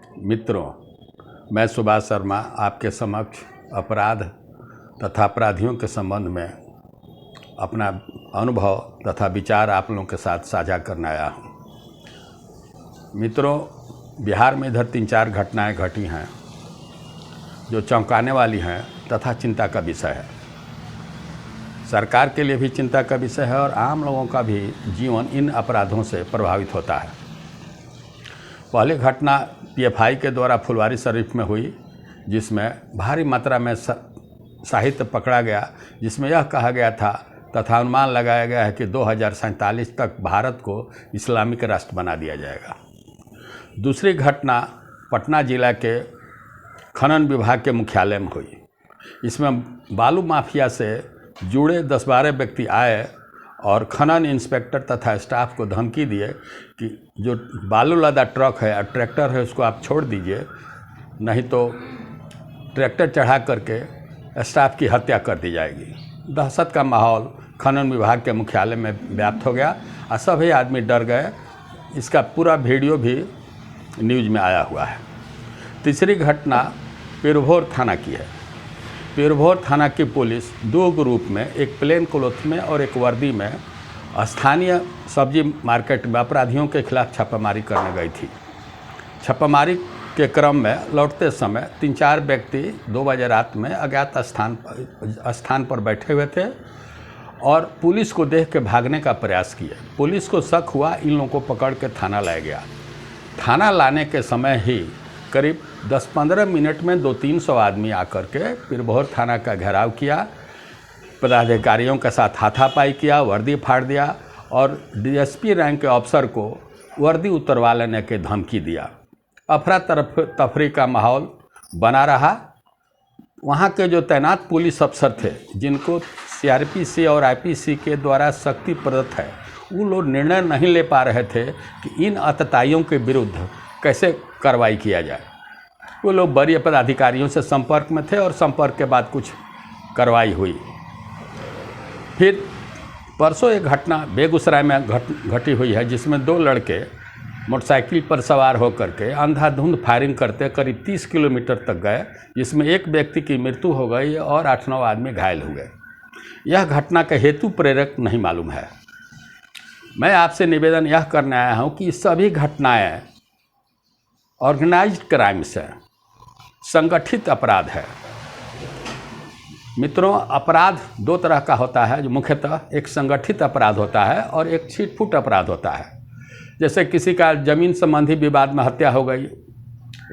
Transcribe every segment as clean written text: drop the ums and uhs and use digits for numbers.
मित्रों, मैं सुभाष शर्मा आपके समक्ष अपराध तथा अपराधियों के संबंध में अपना अनुभव तथा विचार आप लोगों के साथ साझा करने आया हूँ। मित्रों, बिहार में इधर 3-4 घटनाएं घटी हैं जो चौंकाने वाली हैं तथा चिंता का विषय है। सरकार के लिए भी चिंता का विषय है और आम लोगों का भी जीवन इन अपराधों से प्रभावित होता है। पहली घटना पीएफआई के द्वारा फुलवारीशरीफ में हुई, जिसमें भारी मात्रा में साहित्य पकड़ा गया, जिसमें यह कहा गया था तथा अनुमान लगाया गया है कि 2047 तक भारत को इस्लामिक राष्ट्र बना दिया जाएगा। दूसरी घटना पटना जिला के खनन विभाग के मुख्यालय में हुई। इसमें बालू माफिया से जुड़े 10-12 व्यक्ति आए और खनन इंस्पेक्टर तथा स्टाफ को धमकी दिए कि जो बालू लदा ट्रक है और ट्रैक्टर है उसको आप छोड़ दीजिए, नहीं तो ट्रैक्टर चढ़ा करके स्टाफ की हत्या कर दी जाएगी। दहशत का माहौल खनन विभाग के मुख्यालय में व्याप्त हो गया और सभी आदमी डर गए। इसका पूरा वीडियो भी न्यूज़ में आया हुआ है। तीसरी घटना पीरभोर थाना की है। पीरभोर थाना की पुलिस 2 ग्रुप में, एक प्लेन क्लॉथ में और एक वर्दी में, स्थानीय सब्जी मार्केट में अपराधियों के खिलाफ छापामारी करने गई थी। छापामारी के क्रम में लौटते समय 3-4 व्यक्ति 2 बजे रात में अज्ञात स्थान पर बैठे हुए थे और पुलिस को देख के भागने का प्रयास किए। पुलिस को शक हुआ, इन लोगों को पकड़ के थाना लाया गया। थाना लाने के समय ही करीब 10-15 मिनट में 200-300 आदमी आकर के पीरभोर थाना का घेराव किया, पदाधिकारियों के साथ हाथापाई किया, वर्दी फाड़ दिया और डीएसपी रैंक के अफसर को वर्दी उतरवा लेने की धमकी दिया। अफरा तफरी का माहौल बना रहा। वहाँ के जो तैनात पुलिस अफसर थे, जिनको सीआरपीसी और आईपीसी के द्वारा शक्ति प्रदत्त है, वो लोग निर्णय नहीं ले पा रहे थे कि इन आतताइयों के विरुद्ध कैसे कार्रवाई किया जाए। वो लोग वरीय पदाधिकारियों से संपर्क में थे और संपर्क के बाद कुछ कार्रवाई हुई। फिर परसों एक घटना बेगूसराय में घटी हुई है, जिसमें 2 लड़के मोटरसाइकिल पर सवार होकर के अंधाधुंध फायरिंग करते करीब 30 किलोमीटर तक गए, जिसमें एक व्यक्ति की मृत्यु हो गई और 8-9 आदमी घायल हुए। यह घटना का हेतु प्रेरक नहीं मालूम है। मैं आपसे निवेदन यह करने आया हूँ कि सभी घटनाएं ऑर्गेनाइज्ड क्राइम्स है, संगठित अपराध है। मित्रों, अपराध 2 तरह का होता है, जो मुख्यतः एक संगठित अपराध होता है और एक छिटपुट अपराध होता है। जैसे किसी का जमीन संबंधी विवाद में हत्या हो गई,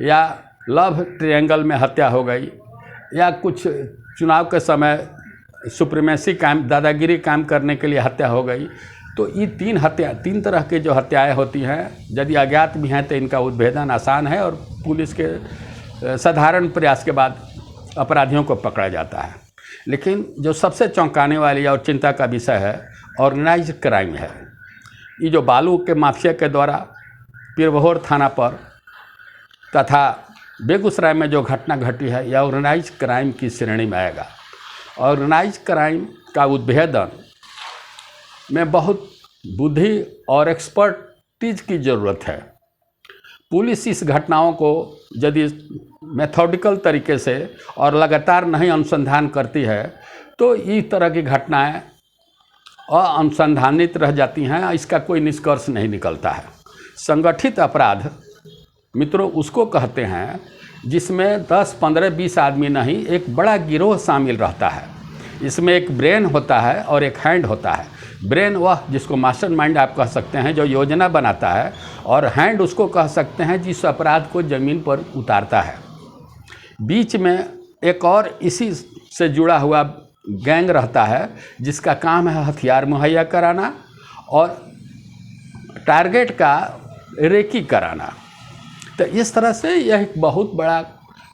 या लव ट्रायंगल में हत्या हो गई, या कुछ चुनाव के समय सुप्रीमेसी काम, दादागिरी काम करने के लिए हत्या हो गई। तो ये 3 तरह की जो हत्याएं होती हैं, यदि अज्ञात भी हैं तो इनका उद्भेदन आसान है और पुलिस के साधारण प्रयास के बाद अपराधियों को पकड़ा जाता है। लेकिन जो सबसे चौंकाने वाली और चिंता का विषय है, ऑर्गेनाइज्ड क्राइम है। ये जो बालू के माफिया के द्वारा पीरभोर थाना पर तथा बेगूसराय में जो घटना घटी है, यह ऑर्गेनाइज्ड क्राइम की श्रेणी में आएगा। ऑर्गेनाइज्ड क्राइम का उद्भेदन में बहुत बुद्धि और एक्सपर्टीज की ज़रूरत है। पुलिस इस घटनाओं को यदि मेथोडिकल तरीके से और लगातार नहीं अनुसंधान करती है, तो इस तरह की घटनाएं अनुसंधानित रह जाती हैं, इसका कोई निष्कर्ष नहीं निकलता है। संगठित अपराध मित्रों उसको कहते हैं जिसमें 10, 15, 20 आदमी नहीं, एक बड़ा गिरोह शामिल रहता है। इसमें एक ब्रेन होता है और एक हैंड होता है। ब्रेन वह जिसको मास्टरमाइंड आप कह सकते हैं, जो योजना बनाता है, और हैंड उसको कह सकते हैं जिस अपराध को ज़मीन पर उतारता है। बीच में एक और इसी से जुड़ा हुआ गैंग रहता है, जिसका काम है हथियार मुहैया कराना और टारगेट का रेकी कराना। तो इस तरह से यह एक बहुत बड़ा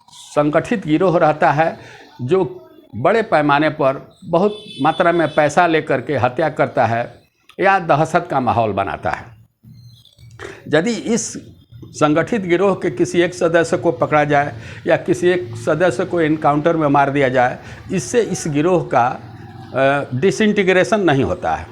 संगठित गिरोह रहता है, जो बड़े पैमाने पर बहुत मात्रा में पैसा लेकर के हत्या करता है या दहशत का माहौल बनाता है। यदि इस संगठित गिरोह के किसी एक सदस्य को पकड़ा जाए या किसी एक सदस्य को एनकाउंटर में मार दिया जाए, इससे इस गिरोह का डिसइंटीग्रेशन नहीं होता है।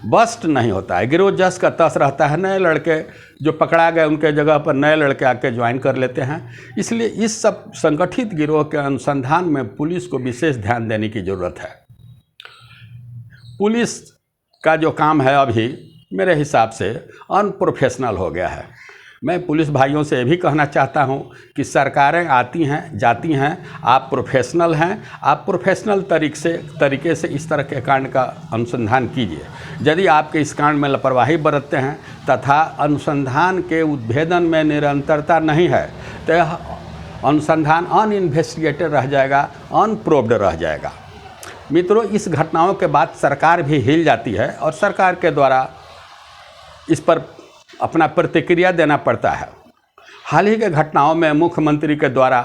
बस्ट नहीं होता है। गिरोह जस का तस रहता है, नए लड़के जो पकड़ा गए उनके जगह पर नए लड़के आके ज्वाइन कर लेते हैं। इसलिए इस सब संगठित गिरोह के अनुसंधान में पुलिस को विशेष ध्यान देने की ज़रूरत है। पुलिस का जो काम है अभी मेरे हिसाब से अनप्रोफेशनल हो गया है। मैं पुलिस भाइयों से ये भी कहना चाहता हूं कि सरकारें आती हैं जाती हैं, आप प्रोफेशनल हैं, आप प्रोफेशनल तरीके से इस तरह के कांड का अनुसंधान कीजिए। यदि आपके इस कांड में लापरवाही बरतते हैं तथा अनुसंधान के उद्भेदन में निरंतरता नहीं है तो यह अनुसंधान अनइन्वेस्टिगेटेड रह जाएगा, अनप्रोब्ड रह जाएगा। मित्रों, इस घटनाओं के बाद सरकार भी हिल जाती है और सरकार के द्वारा इस पर अपना प्रतिक्रिया देना पड़ता है। हाल ही के घटनाओं में मुख्यमंत्री के द्वारा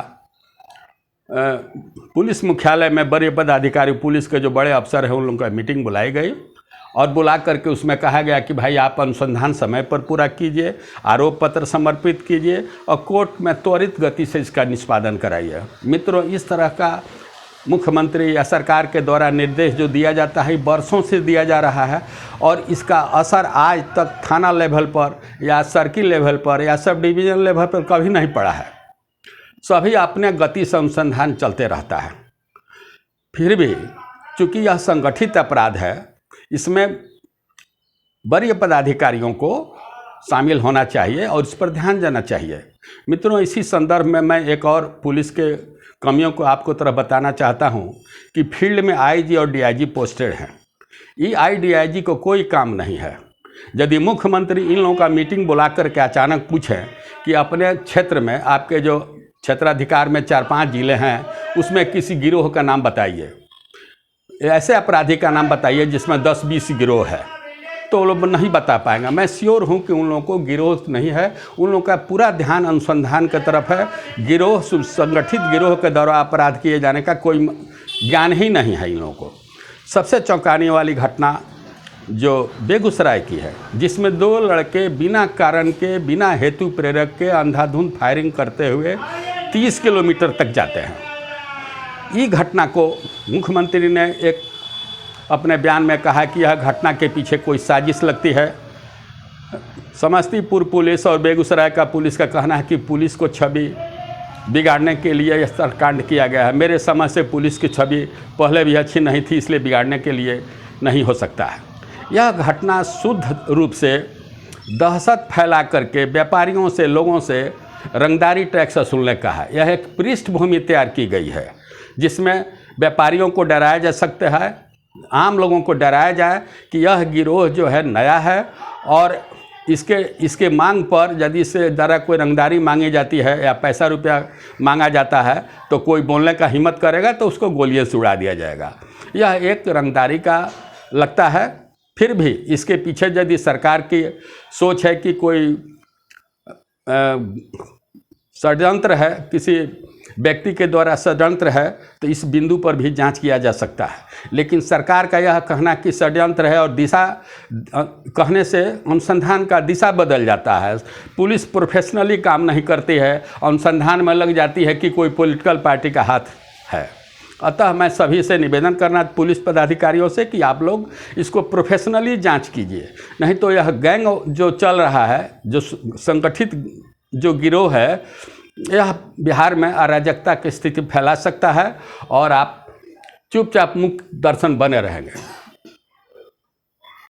पुलिस मुख्यालय में बड़े पदाधिकारी, पुलिस के जो बड़े अफसर हैं उन लोगों का मीटिंग बुलाई गई और बुला करके उसमें कहा गया कि भाई आप अनुसंधान समय पर पूरा कीजिए, आरोप पत्र समर्पित कीजिए और कोर्ट में त्वरित गति से इसका निष्पादन कराइए। मित्रों, इस तरह का मुख्यमंत्री या सरकार के द्वारा निर्देश जो दिया जाता है बरसों से दिया जा रहा है और इसका असर आज तक थाना लेवल पर या सर्किल लेवल पर या सब डिवीज़न लेवल पर कभी नहीं पड़ा है। सभी अपने गति से अनुसंधान चलते रहता है। फिर भी चूँकि यह संगठित अपराध है, इसमें वरीय पदाधिकारियों को शामिल होना चाहिए और इस पर ध्यान देना चाहिए। मित्रों, इसी संदर्भ में मैं एक और पुलिस के कमियों को आपको तरफ बताना चाहता हूं कि फील्ड में आईजी और डीआईजी पोस्टेड हैं। ईआई डीआईजी को कोई काम नहीं है। यदि मुख्यमंत्री इन लोगों का मीटिंग बुला करके अचानक पूछें कि अपने क्षेत्र में आपके जो क्षेत्राधिकार में 4-5 जिले हैं उसमें किसी गिरोह का नाम बताइए, ऐसे अपराधी का नाम बताइए जिसमें 10-20 गिरोह है, तो वो लोग नहीं बता पाएंगे। मैं श्योर हूँ कि उन लोगों को गिरोह नहीं है, उन लोगों का पूरा ध्यान अनुसंधान की तरफ है। गिरोह, संगठित गिरोह के द्वारा अपराध किए जाने का कोई ज्ञान ही नहीं है इन लोगों को। सबसे चौंकाने वाली घटना जो बेगूसराय की है, जिसमें 2 लड़के बिना कारण के, बिना हेतु प्रेरक के अंधाधुंध फायरिंग करते हुए 30 किलोमीटर तक जाते हैं। ये घटना को मुख्यमंत्री ने एक अपने बयान में कहा कि यह घटना के पीछे कोई साजिश लगती है। समस्तीपुर पुलिस और बेगूसराय का पुलिस का कहना है कि पुलिस को छवि बिगाड़ने के लिए यह कांड किया गया है। मेरे समझ से पुलिस की छवि पहले भी अच्छी नहीं थी, इसलिए बिगाड़ने के लिए नहीं हो सकता है। यह घटना शुद्ध रूप से दहशत फैला करके व्यापारियों से, लोगों से रंगदारी टैक्स वसूलने का है। यह एक पृष्ठभूमि तैयार की गई है जिसमें व्यापारियों को डराया जा सकता है, आम लोगों को डराया जाए कि यह गिरोह जो है नया है और इसके मांग पर यदि से ज़रा कोई रंगदारी मांगी जाती है या पैसा रुपया मांगा जाता है तो कोई बोलने का हिम्मत करेगा तो उसको गोलियों से उड़ा दिया जाएगा। यह एक रंगदारी का लगता है। फिर भी इसके पीछे यदि सरकार की सोच है कि कोई षड्यंत्र है, किसी व्यक्ति के द्वारा षड्यंत्र है, तो इस बिंदु पर भी जांच किया जा सकता है। लेकिन सरकार का यह कहना कि षड्यंत्र है और दिशा कहने से अनुसंधान का दिशा बदल जाता है। पुलिस प्रोफेशनली काम नहीं करती है, अनुसंधान में लग जाती है कि कोई पॉलिटिकल पार्टी का हाथ है। अतः मैं सभी से निवेदन करना पुलिस पदाधिकारियों से कि आप लोग इसको प्रोफेशनली जांच कीजिए, नहीं तो यह गैंग जो चल रहा है, जो संगठित जो गिरोह है, यह बिहार में अराजकता की स्थिति फैला सकता है और आप चुपचाप मुक्त दर्शन बने रहेंगे।